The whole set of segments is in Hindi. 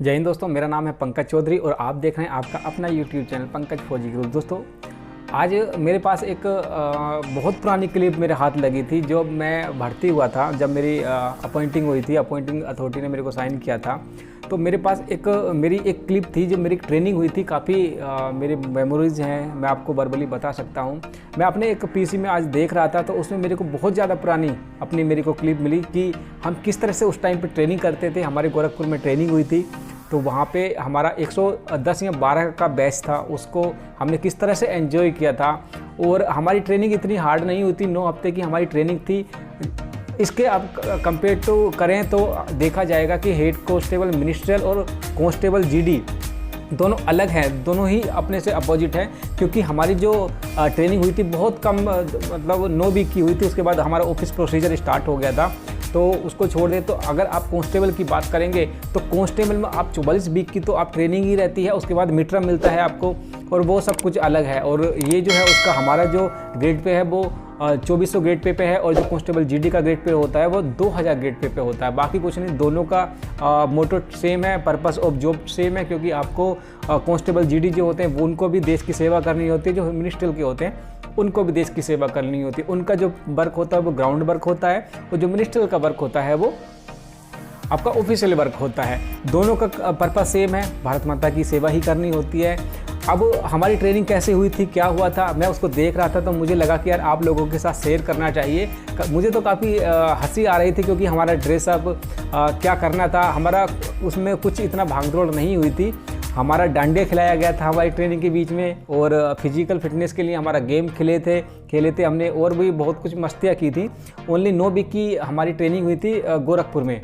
जय हिंद दोस्तों, मेरा नाम है पंकज चौधरी और आप देख रहे हैं आपका अपना यूट्यूब चैनल पंकज फौजी ग्रुप। दोस्तों आज मेरे पास एक बहुत पुरानी क्लिप मेरे हाथ लगी थी। जो मैं भर्ती हुआ था, जब मेरी अपॉइंटिंग हुई थी, अपॉइंटिंग अथॉरिटी ने मेरे को साइन किया था, तो मेरे पास मेरी एक क्लिप थी जो मेरी ट्रेनिंग हुई थी। काफ़ी मेरे मेमोरीज हैं, मैं आपको वर्बली बता सकता हूं। मैं अपने एक पीसी में आज देख रहा था, तो उसमें मेरे को बहुत ज़्यादा पुरानी मेरे को क्लिप मिली कि हम किस तरह से उस टाइम पे ट्रेनिंग करते थे। हमारे गोरखपुर में ट्रेनिंग हुई थी, तो वहाँ पे हमारा 110 या 12 का बैच था, उसको हमने किस तरह से एंजॉय किया था। और हमारी ट्रेनिंग इतनी हार्ड नहीं हुई थी, 9 हफ्ते की हमारी ट्रेनिंग थी। इसके अब कंपेयर टू करें तो देखा जाएगा कि हेड कांस्टेबल मिनिस्ट्रियल और कांस्टेबल जीडी दोनों अलग हैं, दोनों ही अपने से अपोजिट हैं। क्योंकि हमारी जो ट्रेनिंग हुई थी बहुत कम, मतलब 9 वीक की हुई थी। उसके बाद हमारा ऑफिस प्रोसीजर स्टार्ट हो गया था, तो उसको छोड़ दें। तो अगर आप कांस्टेबल की बात करेंगे तो कांस्टेबल में आप 44 वीक की तो आप ट्रेनिंग ही रहती है, उसके बाद मिड-टर्म मिलता है आपको, और वो सब कुछ अलग है। और ये जो है उसका हमारा जो ग्रेड पे है वो 2400 ग्रेड पे है, और जो कांस्टेबल जीडी का ग्रेड पे होता है वो 2000 ग्रेड पे होता है। बाकी कुछ नहीं, दोनों का मोटो सेम है, पर्पस ऑफ जॉब सेम है। क्योंकि आपको कांस्टेबल जीडी जो होते हैं वो उनको भी देश की सेवा करनी होती है, जो मिनिस्ट्रियल के होते हैं उनको भी देश की सेवा करनी होती है। उनका जो वर्क होता है वो ग्राउंड वर्क होता है, और जो मिनिस्ट्रियल का वर्क होता है वो आपका ऑफिशियल वर्क होता है। दोनों का पर्पस सेम है, भारत माता की सेवा ही करनी होती है। अब हमारी ट्रेनिंग कैसे हुई थी, क्या हुआ था, मैं उसको देख रहा था, तो मुझे लगा कि यार आप लोगों के साथ शेयर करना चाहिए। मुझे तो काफ़ी हंसी आ रही थी, क्योंकि हमारा ड्रेसअप क्या करना था, हमारा उसमें कुछ इतना भागदौड़ नहीं हुई थी। हमारा डांडिया खिलाया गया था हमारी ट्रेनिंग के बीच में, और फिजिकल फिटनेस के लिए हमारा गेम खेले थे हमने, और भी बहुत कुछ मस्तियाँ की थी। ओनली 9 वीक की हमारी ट्रेनिंग हुई थी गोरखपुर में।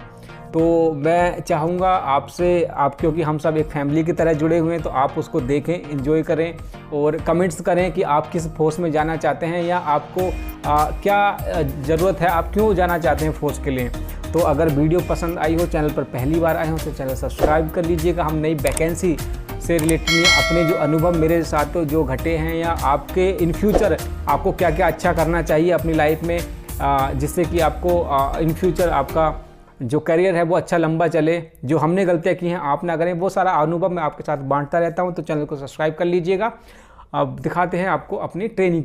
तो मैं चाहूँगा आपसे, क्योंकि हम सब एक फैमिली की तरह जुड़े हुए हैं, तो आप उसको देखें, एंजॉय करें और कमेंट्स करें कि आप किस फोर्स में जाना चाहते हैं, या आपको क्या ज़रूरत है, आप क्यों जाना चाहते हैं फोर्स के लिए। तो अगर वीडियो पसंद आई हो, चैनल पर पहली बार आए हो तो चैनल सब्सक्राइब कर लीजिएगा। हम नई वैकेंसी से रिलेटेड अपने जो अनुभव मेरे साथ जो घटे हैं, या आपके इन फ्यूचर आपको क्या क्या अच्छा करना चाहिए अपनी लाइफ में, जिससे कि आपको इन फ्यूचर आपका जो करियर है वो अच्छा लंबा चले। जो हमने गलतियाँ की हैं आप ना करें, वो सारा अनुभव मैं आपके साथ बांटता रहता हूँ। तो चैनल को सब्सक्राइब कर लीजिएगा। अब दिखाते हैं आपको अपनी ट्रेनिंग।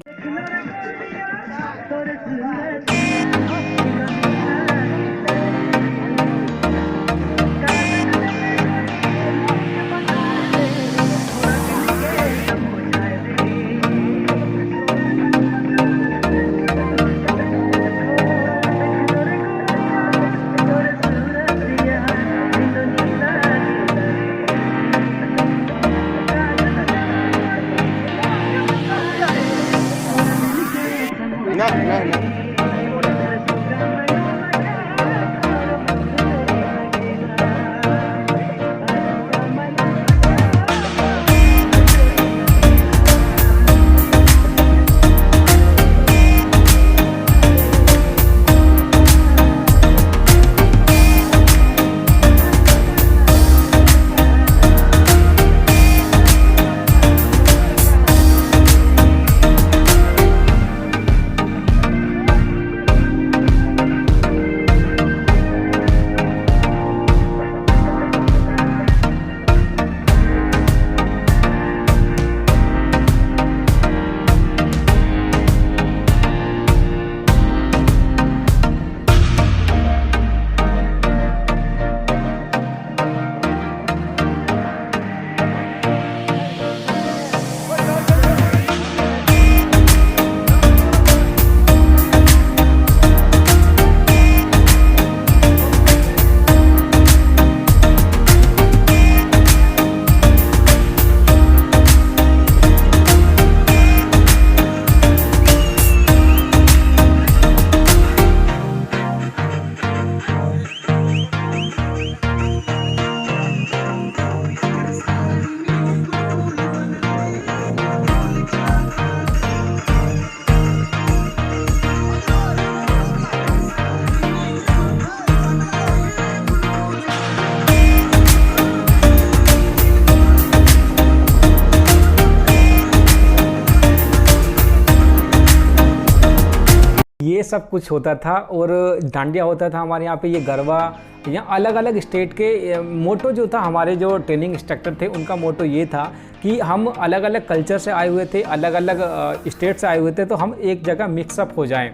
ये सब कुछ होता था। और डांडिया होता था हमारे यहाँ पे, ये गरबा, यहाँ अलग अलग स्टेट के मोटो जो था, हमारे जो ट्रेनिंग इंस्ट्रक्टर थे उनका मोटो ये था कि हम अलग अलग कल्चर से आए हुए थे, अलग अलग स्टेट से आए हुए थे, तो हम एक जगह मिक्सअप हो जाएं।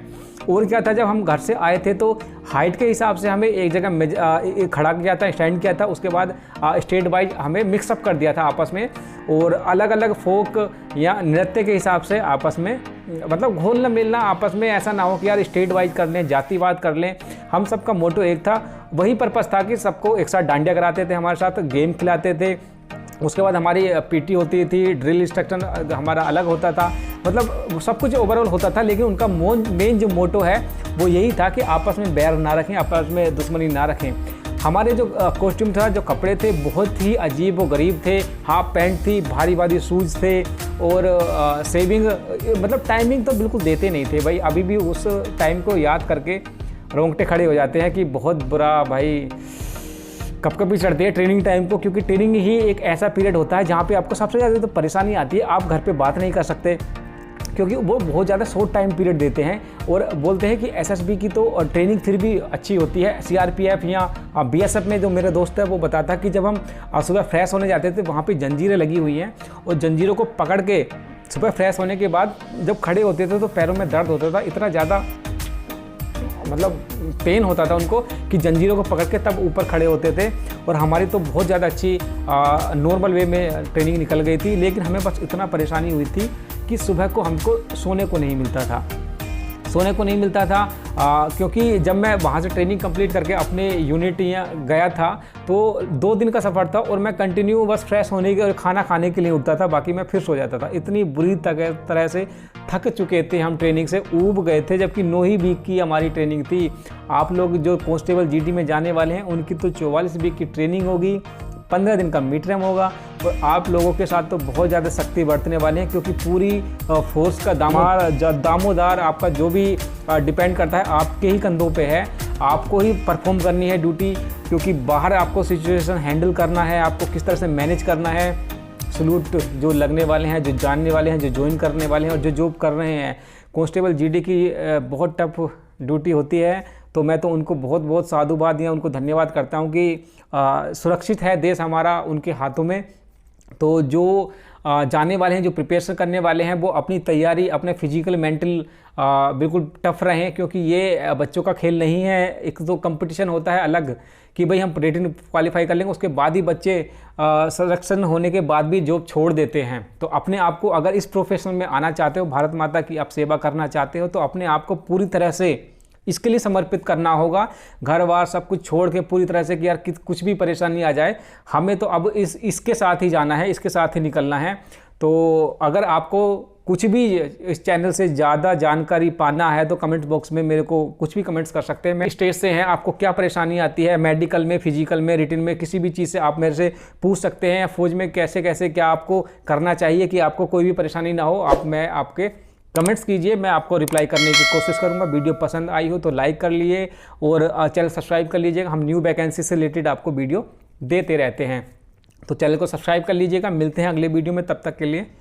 और क्या था, जब हम घर से आए थे तो हाइट के हिसाब से हमें एक जगह खड़ा किया था, स्टैंड किया था, उसके बाद स्टेट वाइज हमें मिक्सअप कर दिया था आपस में। और अलग अलग फोक या नृत्य के हिसाब से आपस में मतलब घोलना मिलना आपस में, ऐसा ना हो कि यार स्टेट वाइज कर लें, जातिवाद कर लें। हम सबका मोटो एक था, वही पर्पस था कि सबको एक साथ डांडिया कराते थे, हमारे साथ गेम खिलाते थे। उसके बाद हमारी पीटी होती थी, ड्रिल इंस्ट्रक्टर हमारा अलग होता था, मतलब सब कुछ ओवरऑल होता था। लेकिन उनका मेन जो मोटो है वो यही था कि आपस में बैर ना रखें, आपस में दुश्मनी ना रखें। हमारे जो कॉस्ट्यूम था, जो कपड़े थे, बहुत ही अजीब व गरीब थे। हाफ पैंट थी, भारी भारी शूज़ थे, और सेविंग मतलब टाइमिंग तो बिल्कुल देते नहीं थे भाई। अभी भी उस टाइम को याद करके रोंगटे खड़े हो जाते हैं कि बहुत बुरा भाई, कब कभी चढ़ते हैं ट्रेनिंग टाइम को, क्योंकि ट्रेनिंग ही एक ऐसा पीरियड होता है जहाँ पे आपको सबसे ज़्यादा तो परेशानी आती है। आप घर पे बात नहीं कर सकते क्योंकि वो बहुत ज़्यादा शॉर्ट टाइम पीरियड देते हैं, और बोलते हैं कि एसएसबी की तो ट्रेनिंग फिर भी अच्छी होती है। सीआरपीएफ या बीएसएफ में जो मेरे दोस्त है वो बताता कि जब हम सुबह फ्रेश होने जाते थे, वहाँ पे जंजीरें लगी हुई हैं, और जंजीरों को पकड़ के सुबह फ्रेश होने के बाद जब खड़े होते थे तो पैरों में दर्द होता था, इतना ज़्यादा मतलब पेन होता था उनको कि जंजीरों को पकड़ के तब ऊपर खड़े होते थे। और हमारी तो बहुत ज़्यादा अच्छी नॉर्मल वे में ट्रेनिंग निकल गई थी। लेकिन हमें बस इतना परेशानी हुई थी कि सुबह को हमको सोने को नहीं मिलता था, क्योंकि जब मैं वहाँ से ट्रेनिंग कंप्लीट करके अपने यूनिट यहाँ गया था तो 2 दिन का सफ़र था, और मैं कंटिन्यू बस फ्रेश होने के और खाना खाने के लिए उठता था, बाकी मैं फिर सो जाता था। इतनी बुरी तरह से थक चुके थे हम, ट्रेनिंग से ऊब गए थे, जबकि 9 ही वीक की हमारी ट्रेनिंग थी। आप लोग जो कांस्टेबल जीडी में जाने वाले हैं उनकी तो 44 वीक की ट्रेनिंग होगी, 15 दिन का मिड टर्म होगा, और आप लोगों के साथ तो बहुत ज़्यादा सख्ती बरतने वाले हैं, क्योंकि पूरी फोर्स का दामोदार आपका जो भी डिपेंड करता है आपके ही कंधों पे है। आपको ही परफॉर्म करनी है ड्यूटी, क्योंकि बाहर आपको सिचुएशन हैंडल करना है, आपको किस तरह से मैनेज करना है। सलूट जो लगने वाले हैं, जो जानने वाले हैं, जो ज्वाइन करने वाले हैं और जो जॉब कर रहे हैं, कांस्टेबल जीडी की बहुत टफ ड्यूटी होती है। तो मैं तो उनको बहुत बहुत साधुवाद या उनको धन्यवाद करता हूँ कि सुरक्षित है देश हमारा उनके हाथों में। तो जो जाने वाले हैं, जो प्रिपरेशन करने वाले हैं, वो अपनी तैयारी, अपने फिजिकल मेंटल बिल्कुल टफ रहें, क्योंकि ये बच्चों का खेल नहीं है। एक तो कंपटीशन होता है अलग कि भाई हम रिटन क्वालिफाई कर लेंगे, उसके बाद ही बच्चे सिलेक्शन होने के बाद भी जॉब छोड़ देते हैं। तो अपने आप को अगर इस प्रोफेशन में आना चाहते हो, भारत माता की आप सेवा करना चाहते हो, तो अपने आप को पूरी तरह से इसके लिए समर्पित करना होगा। घर बार सब कुछ छोड़ के पूरी तरह से कि यार कुछ भी परेशानी आ जाए, हमें तो अब इसके साथ ही जाना है, इसके साथ ही निकलना है। तो अगर आपको कुछ भी इस चैनल से ज़्यादा जानकारी पाना है तो कमेंट बॉक्स में मेरे को कुछ भी कमेंट्स कर सकते हैं। मैं स्टेज से हैं, आपको क्या परेशानी आती है, मेडिकल में, फिजिकल में, रिटन में, किसी भी चीज़ से आप मेरे से पूछ सकते हैं। फौज में कैसे कैसे क्या आपको करना चाहिए कि आपको कोई भी परेशानी ना हो, मैं आपके कमेंट्स कीजिए, मैं आपको रिप्लाई करने की कोशिश करूंगा। वीडियो पसंद आई हो तो लाइक कर लिए और चैनल सब्सक्राइब कर लीजिएगा। हम न्यू वैकेंसी से रिलेटेड आपको वीडियो देते रहते हैं, तो चैनल को सब्सक्राइब कर लीजिएगा। मिलते हैं अगले वीडियो में, तब तक के लिए